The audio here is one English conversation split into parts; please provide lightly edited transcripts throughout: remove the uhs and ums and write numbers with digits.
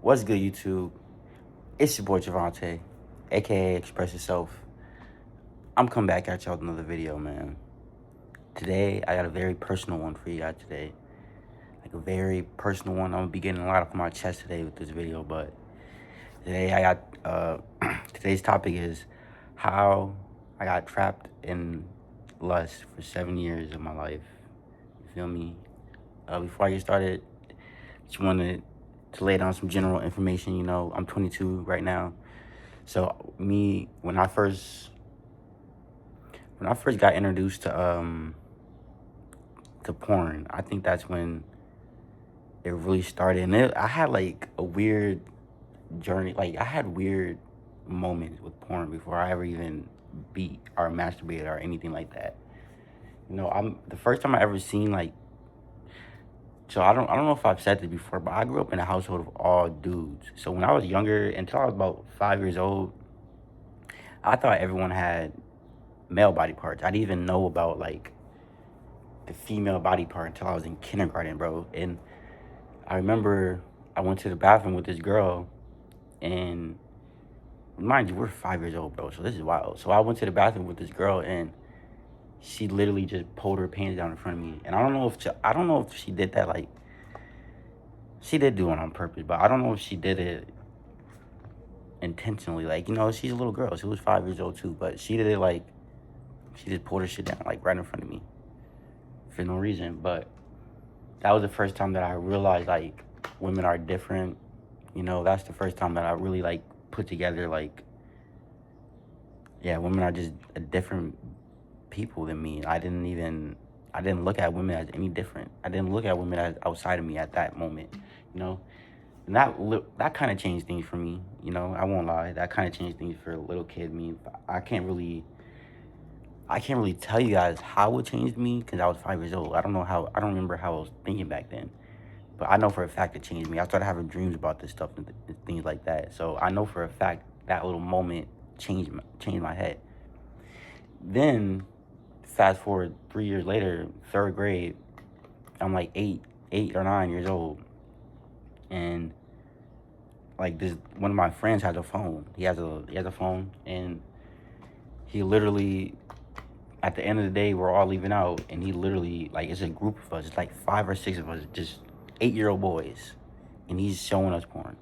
What's good, YouTube? It's your boy Javante, aka Express Yourself. I'm coming back at y'all with another video, man. Today, I got a very personal one for you guys today. Like a very personal one. I'm gonna be getting a lot off my chest today with this video, but today I got today's topic is how I got trapped in lust for 7 years of my life. You feel me? Before I get started, just wanted to lay down some general information. I'm 22 right now. So when I first got introduced to porn, I think that's when it really started. And I had like a weird journey. Like I had weird moments with porn before I ever even beat or masturbated or anything like that. I'm the first time I ever seen like. So I don't know if I've said this before, but I grew up in a household of all dudes. So when I was younger, until I was about 5 years old, I thought everyone had male body parts. I didn't even know about like the female body part until I was in kindergarten, bro. And I remember I went to the bathroom with this girl, and mind you, we're 5 years old, bro. So this is wild. So I went to the bathroom with this girl, and she literally just pulled her pants down in front of me. And I don't know if she did that like she did do it on purpose, but I don't know if she did it intentionally. Like she's a little girl. She was 5 years old too, but she did it like she just pulled her shit down like right in front of me for no reason. But that was the first time that I realized like women are different. That's the first time that I really like put together like, yeah, women are just a different people than me. I didn't look at women as any different. I didn't look at women as outside of me at that moment, you know. And that kind of changed things for me. I won't lie. That kind of changed things for a little kid me. I can't really tell you guys how it changed me because I was 5 years old. I don't remember how I was thinking back then. But I know for a fact it changed me. I started having dreams about this stuff and things like that. So I know for a fact that little moment changed my head. Then, fast forward 3 years later, third grade, I'm like 8 or 9 years old, and like this one of my friends has a phone. He has a phone, and he literally at the end of the day we're all leaving out, and he literally like it's a group of us. It's like 5 or 6 of us, just 8-year-old boys, and he's showing us porn.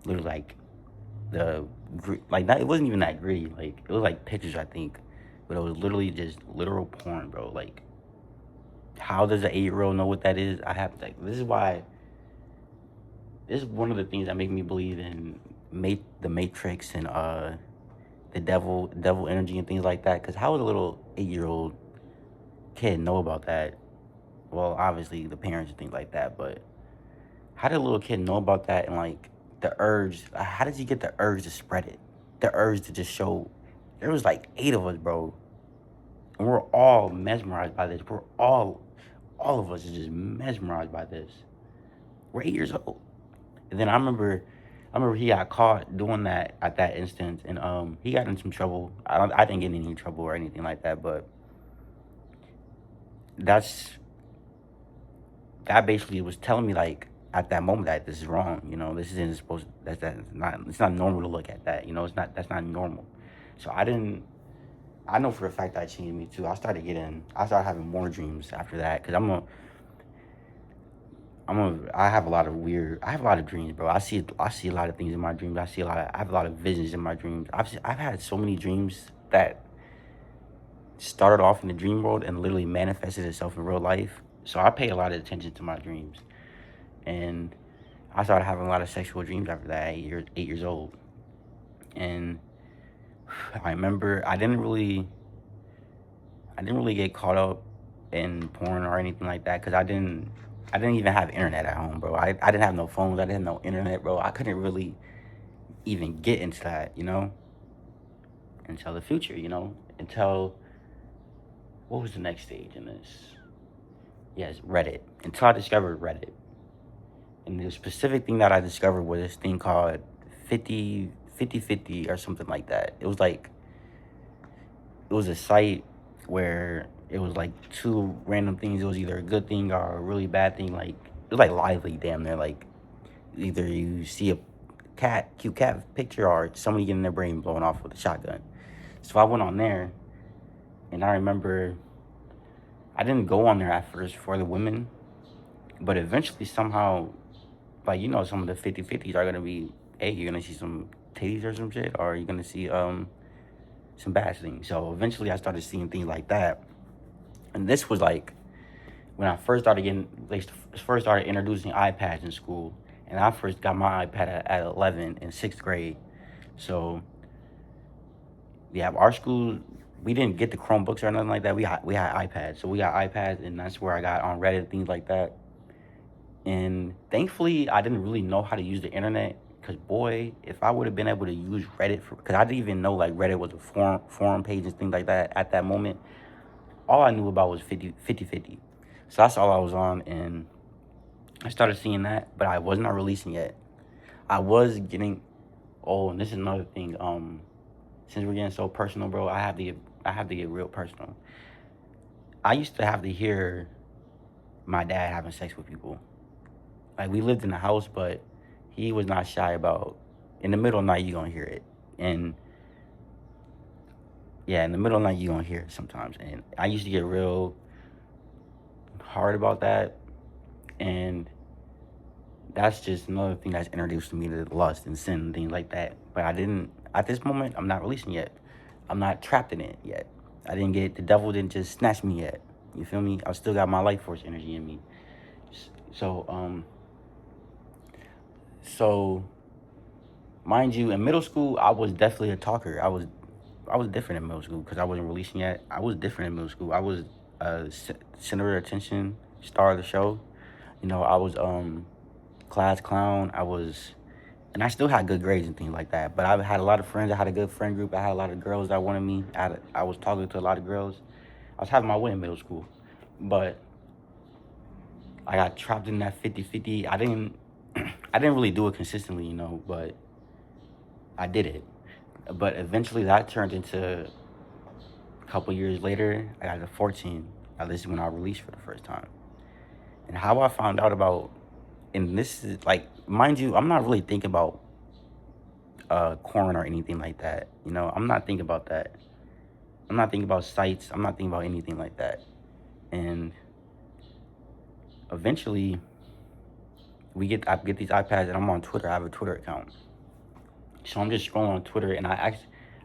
Literally like like that. It wasn't even that gritty. Like it was like pictures, I think, but it was literally just literal porn, bro. Like how does an 8-year-old know what that is? I have like this is one of the things that make me believe in the Matrix and the devil energy and things like that. Because how would a little 8-year-old kid know about that? Well, obviously the parents and things like that, but how did a little kid know about that and like the urge? How did you get the urge to spread it? The urge to just show. There was like 8 of us, bro, and we're all mesmerized by this. All of us is just mesmerized by this. We're 8 years old, and then I remember he got caught doing that at that instance, and he got in some trouble. I didn't get in any trouble or anything like that, but that's that basically was telling me like at that moment that this is wrong. This isn't supposed. That's not. It's not normal to look at that. It's not. That's not normal. So I didn't. I know for a fact that changed me too. I started having more dreams after that because I have a lot of I have a lot of dreams, bro. I see a lot of things in my dreams. I have a lot of visions in my dreams. I've had so many dreams that started off in the dream world and literally manifested itself in real life. So I pay a lot of attention to my dreams, and I started having a lot of sexual dreams after that. 8 years old, and I remember I didn't really get caught up in porn or anything like that because I didn't even have internet at home, bro. I didn't have no phones. I didn't have no internet, bro. I couldn't really even get into that, until the future, until what was the next stage in this? Yes, Reddit. Until I discovered Reddit. And the specific thing that I discovered was this thing called 50 or something like that. It was a site where it was like two random things. It was either a good thing or a really bad thing. Like it was like lively, damn near. Like either you see a cute cat picture, or somebody getting their brain blown off with a shotgun. So I went on there, and I remember I didn't go on there at first for the women, but eventually somehow, like, some of the 50/50s are gonna be, hey, you're gonna see some titties or some shit, or you're gonna see some bad things. So eventually I started seeing things like that. And this was like when I first started introducing iPads in school. And I first got my iPad at 11 in sixth grade. So yeah, our school, we didn't get the Chromebooks or nothing like that. We had iPads. So we got iPads, and that's where I got on Reddit, things like that. And thankfully, I didn't really know how to use the internet. Because, boy, if I would have been able to use Reddit, because I didn't even know, like, Reddit was a forum page and things like that at that moment. All I knew about was 50/50. So that's all I was on. And I started seeing that, but I was not releasing yet. I was getting, oh, and this is another thing. Since we're getting so personal, bro, I have to get real personal. I used to have to hear my dad having sex with people. Like, we lived in the house, but he was not shy about, in the middle of the night, you're gonna hear it. And yeah, in the middle of the night, you're gonna hear it sometimes. And I used to get real hard about that. And that's just another thing that's introduced me to lust and sin and things like that. But I didn't, at this moment, I'm not releasing yet. I'm not trapped in it yet. The devil didn't just snatch me yet. You feel me? I still got my life force energy in me. So, so mind you, in middle school, I was definitely a talker. I was different in middle school because I wasn't releasing yet. I was different in middle school. I was center of attention, star of the show. I was class clown. And I still had good grades and things like that. But I had a lot of friends. I had a good friend group. I had a lot of girls that wanted me. I was talking to a lot of girls. I was having my way in middle school, but I got trapped in that 50/50. I didn't really do it consistently, but I did it. But eventually that turned into, a couple years later, I got to 14. This is when I released for the first time. And how I found out about, and this is like, mind you, I'm not really thinking about corn or anything like that. I'm not thinking about that. I'm not thinking about sites. I'm not thinking about anything like that. And eventually, I get these iPads, and I'm on Twitter. I have a Twitter account. So I'm just scrolling on Twitter, and I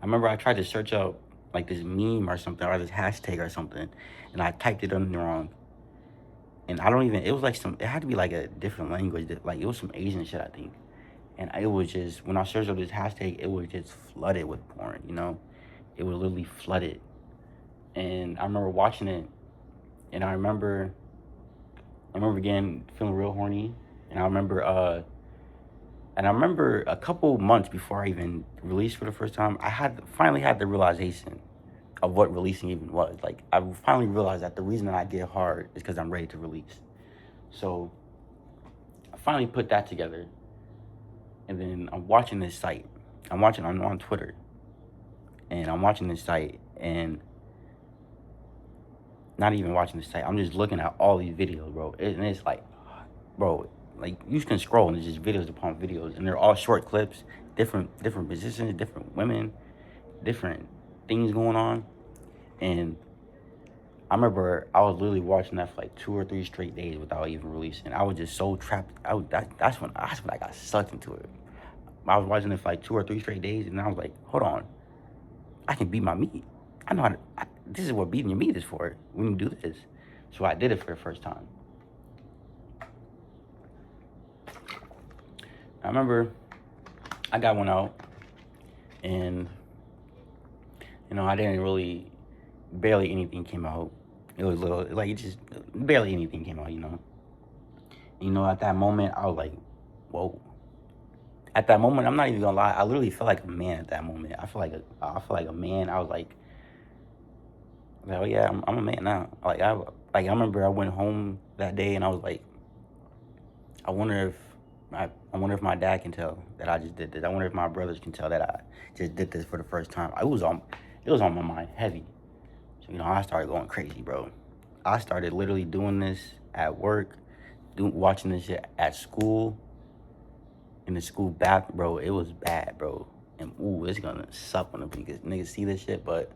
remember I tried to search up like this meme or something, or this hashtag or something, and I typed it in wrong. And I don't even, it was like it had to be like a different language. Like, it was some Asian shit, I think. And it was just, when I searched up this hashtag, it was just flooded with porn. It was literally flooded. And I remember watching it, and I remember again feeling real horny. And I remember a couple months before I even released for the first time, finally had the realization of what releasing even was. Like, I finally realized that the reason that I get hard is because I'm ready to release. So I finally put that together, and then I'm watching this site. I'm on Twitter, and I'm watching this site, and not even watching this site. I'm just looking at all these videos, bro. And it's like, bro, like, you can scroll and it's just videos upon videos, and they're all short clips, different positions, different women, different things going on. And I remember I was literally watching that for like 2 or 3 straight days without even releasing. I was just so trapped. That's when I got sucked into it. I was watching it for like 2 or 3 straight days, and I was like, hold on, I can beat my meat. I know how to. This is what beating your meat is for. When you do this, so I did it for the first time. I remember I got one out, and I didn't really, barely anything came out. It was little, like, it just barely anything came out. At that moment, I was like, whoa. At that moment, I'm not even gonna lie, I literally felt like a man at that moment. I feel like a man. I was like, oh yeah, I'm a man now. I remember I went home that day, and I was like, I wonder if my dad can tell that I just did this. I wonder if my brothers can tell that I just did this for the first time. It was on my mind heavy. So I started going crazy, bro. I started literally doing this at work, watching this shit at school. the school bath, bro. It was bad, bro. And ooh, it's gonna suck when the niggas see this shit. But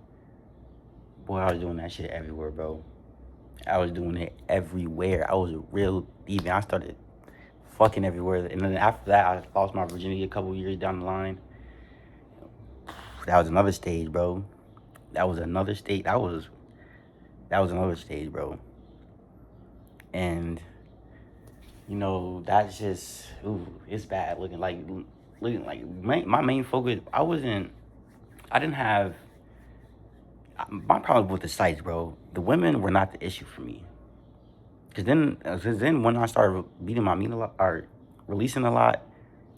boy, I was doing that shit everywhere, bro. I was doing it everywhere. I was a real thieving. I started fucking everywhere, and then after that, I lost my virginity a couple years down the line. That was another stage, bro. That was another stage. That was another stage, bro. And that's just it's bad. Looking like my main focus. I didn't have my problem with the sites, bro. The women were not the issue for me. Cause then when I started beating my meat a lot or releasing a lot,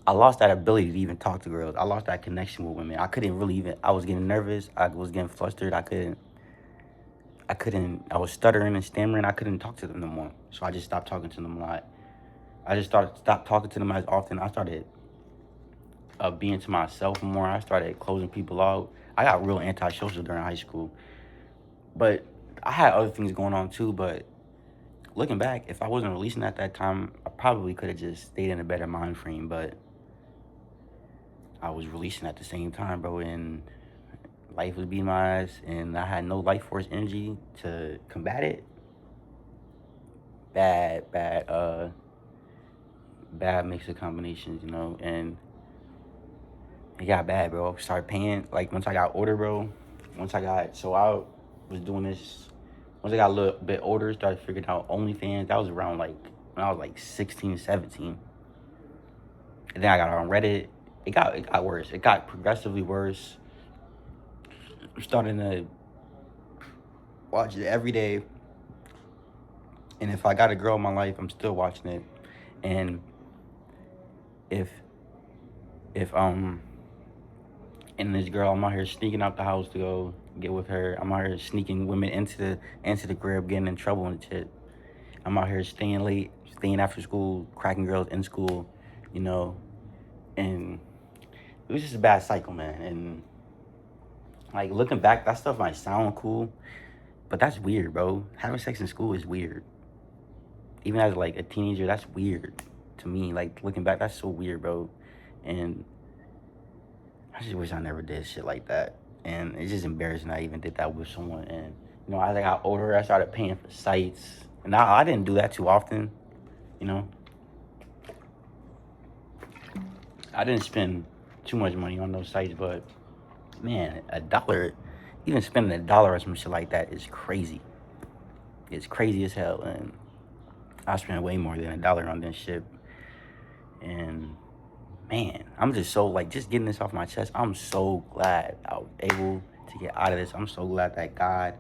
I lost that ability to even talk to girls. I lost that connection with women. I couldn't really even. I was getting nervous. I was getting flustered. I couldn't. I was stuttering and stammering. I couldn't talk to them no more. So I just stopped talking to them a lot. I just stopped talking to them as often. I started being to myself more. I started closing people out. I got real antisocial during high school, but I had other things going on too. But looking back, if I wasn't releasing at that time, I probably could have just stayed in a better mind frame. But I was releasing at the same time, bro, and life was beating my ass, and I had no life force energy to combat it. Bad mix of combinations, and it got bad, bro. Started paying, like, once I got older, bro. I was doing this. Once I got a little bit older, started figuring out OnlyFans. That was around, like, when I was, like, 16, 17. And then I got on Reddit. It got worse. It got progressively worse. I'm starting to watch it every day. And if I got a girl in my life, I'm still watching it. And if and this girl, I'm out here sneaking out the house to go get with her. I'm out here sneaking women into the crib, getting in trouble and shit. I'm out here staying late, staying after school, cracking girls in school, and it was just a bad cycle, man. And like looking back, that stuff might sound cool, but that's weird, bro. Having sex in school is weird. Even as like a teenager, that's weird to me. Like looking back, that's so weird, bro. And I just wish I never did shit like that. And it's just embarrassing I even did that with someone. And as I got older, I started paying for sites. And I didn't do that too often, you know. I didn't spend too much money on those sites, but man, $1, even spending $1 on some shit like that is crazy. It's crazy as hell. And I spent way more than $1 on this shit. And man, I'm just so just getting this off my chest. I'm so glad I was able to get out of this. I'm so glad that God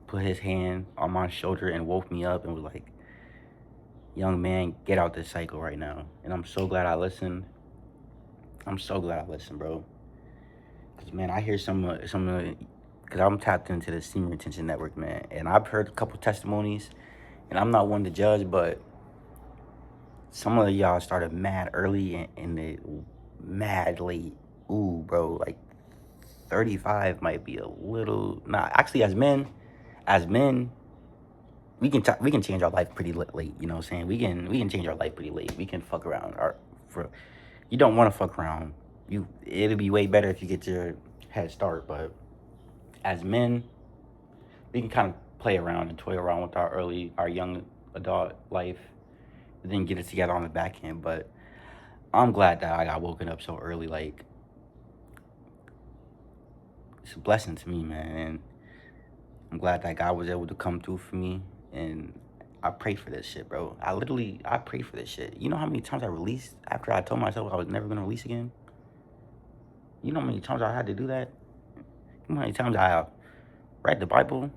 put his hand on my shoulder and woke me up and was like, young man, get out this cycle right now. And I'm so glad I listened. I'm so glad I listened, bro. Because, man, I hear some because I'm tapped into the Senior Retention Network, man. And I've heard a couple testimonies, and I'm not one to judge, but some of y'all started mad early and the mad late. Ooh, bro, like 35 might be a little. Nah, actually, as men, we can change our life pretty late. You know what I'm saying? We can change our life pretty late. We can fuck around. You don't want to fuck around. It'll be way better if you get your head start. But as men, we can kind of play around and toy around with our young adult life, and then get it together on the back end. But I'm glad that I got woken up so early. Like, it's a blessing to me, man. And I'm glad that God was able to come through for me. And I pray for this shit, bro. I pray for this shit. You know how many times I released after I told myself I was never going to release again? You know how many times I had to do that? You know how many times I read the Bible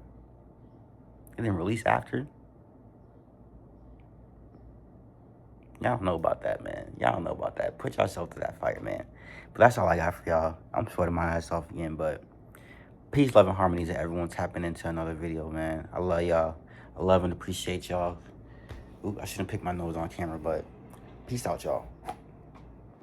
and then release after? Y'all don't know about that, man. Y'all don't know about that. Put yourself to that fire, man. But that's all I got for y'all. I'm sweating my ass off again, but peace, love, and harmony to everyone tapping into another video, man. I love y'all. I love and appreciate y'all. Ooh, I shouldn't pick my nose on camera, but peace out, y'all.